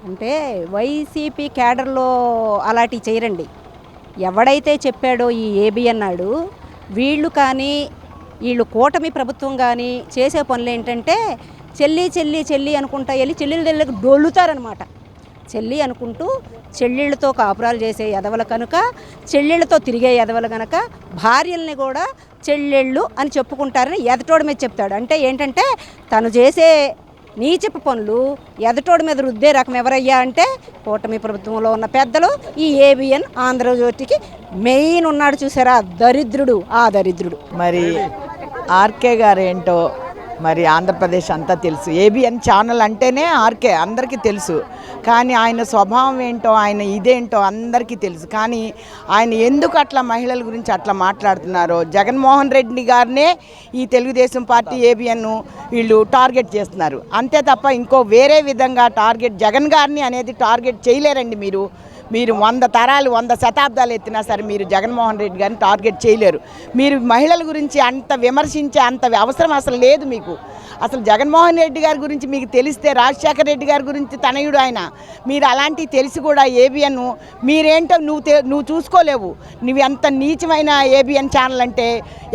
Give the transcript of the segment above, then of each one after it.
అంటే వైసీపీ క్యాడర్‌లో అలాంటివి చేయరండి. ఎవడైతే చెప్పాడో ఈ ఏబీ అన్నాడు, వీళ్ళు కానీ, ఈళ్ళు కూటమి ప్రభుత్వం గానీ చేసే పనులేంటంటే చెల్లి, చెల్లి, చెల్లి అనుకుంటా ఎళ్లి చెల్లెళ్ళ దగ్గరికి డొల్లుతారనమాట. చెల్లి అనుకుంటూ చెల్లెళ్ళతో కాపురాలు చేసే ఎదవలు కనుక, చెల్లెళ్ళతో తిరిగే ఎదవలు గనక భార్యల్ని కూడా చెల్లెళ్ళు అని చెప్పుకుంటారని ఎదటోడి మీద చెప్తాడు. అంటే ఏంటంటే తను చేసే నీచపు పనులు ఎదటోడి మీద రుద్దే రకం ఎవరయ్యా అంటే కూటమి ప్రభుత్వంలో ఉన్న పెద్దలు, ఈ ఏబిఎన్ ఆంధ్రజ్యోతికి మెయిన్ ఉన్నాడు చూసారా దరిద్రుడు, ఆ దరిద్రుడు. మరి ఆర్కే గారు ఏంటో మరి ఆంధ్రప్రదేశ్ అంతా తెలుసు. ఏబిఎన్ ఛానల్ అంటేనే ఆర్కే అందరికీ తెలుసు. కానీ ఆయన స్వభావం ఏంటో, ఆయన ఇదేంటో అందరికీ తెలుసు. కానీ ఆయన ఎందుకు అట్లా మహిళల గురించి అట్లా మాట్లాడుతున్నారో, జగన్మోహన్ రెడ్డి గారినే ఈ తెలుగుదేశం పార్టీ ఏబిఎన్ వీళ్ళు టార్గెట్ చేస్తున్నారు. అంతే తప్ప ఇంకో వేరే విధంగా టార్గెట్ జగన్ గారిని అనేది టార్గెట్ చేయలేరండి. మీరు 100 తరాలు 100 శతాబ్దాలు ఎత్తినా సరే మీరు జగన్మోహన్ రెడ్డి గారిని టార్గెట్ చేయలేరు. మీరు మహిళల గురించి అంత విమర్శించే అంత అవసరం అసలు లేదు మీకు. అసలు జగన్మోహన్ రెడ్డి గారి గురించి మీకు తెలిస్తే, రాజశేఖర రెడ్డి గారి గురించి తనయుడు ఆయన, మీరు అలాంటివి తెలిసి కూడా ఏబిఎన్ మీరేంటో నువ్వు చూసుకోలేవు. నువ్వు ఎంత నీచమైన ఏబిఎన్ ఛానల్ అంటే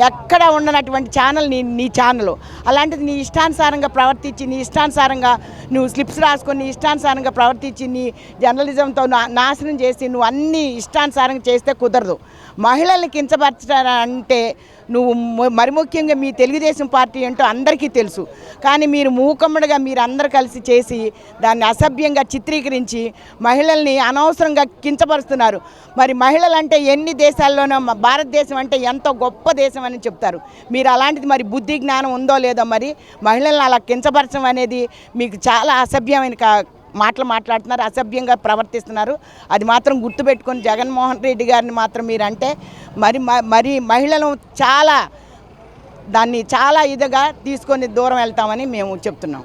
ఎక్కడ ఉండనటువంటి ఛానల్ నీ ఛానల్. అలాంటిది నీ ఇష్టానుసారంగా ప్రవర్తించి, నీ ఇష్టానుసారంగా నువ్వు స్లిప్స్ రాసుకొని, నీ ఇష్టానుసారంగా ప్రవర్తించి, నీ జర్నలిజంతో నాశనం చేసి నువ్వు అన్ని ఇష్టానుసారంగా చేస్తే కుదరదు. మహిళల్ని కించపరచాలంటే నువ్వు మరి ముఖ్యంగా మీ తెలుగుదేశం పార్టీ ఏంటో అందరికీ తెలుసు. కానీ మీరు మూకమ్మడిగా మీరు అందరు కలిసి చేసి దాన్ని అసభ్యంగా చిత్రీకరించి మహిళల్ని అనవసరంగా కించపరుస్తున్నారు. మరి మహిళలు అంటే ఎన్ని దేశాల్లోనో భారతదేశం అంటే ఎంతో గొప్ప దేశం అని చెప్తారు. మీరు అలాంటిది మరి బుద్ధి జ్ఞానం ఉందో లేదో, మరి మహిళల్ని అలా కించపరచడం అనేది మీకు చాలా అసభ్యమైన మాటలు మాట్లాడుతున్నారు, అసభ్యంగా ప్రవర్తిస్తున్నారు. అది మాత్రం గుర్తుపెట్టుకొని జగన్మోహన్ రెడ్డి గారిని మాత్రం మీరంటే మరి మహిళలను చాలా ఇదిగా తీసుకొని దూరం వెళ్తామని మేము చెప్తున్నాం.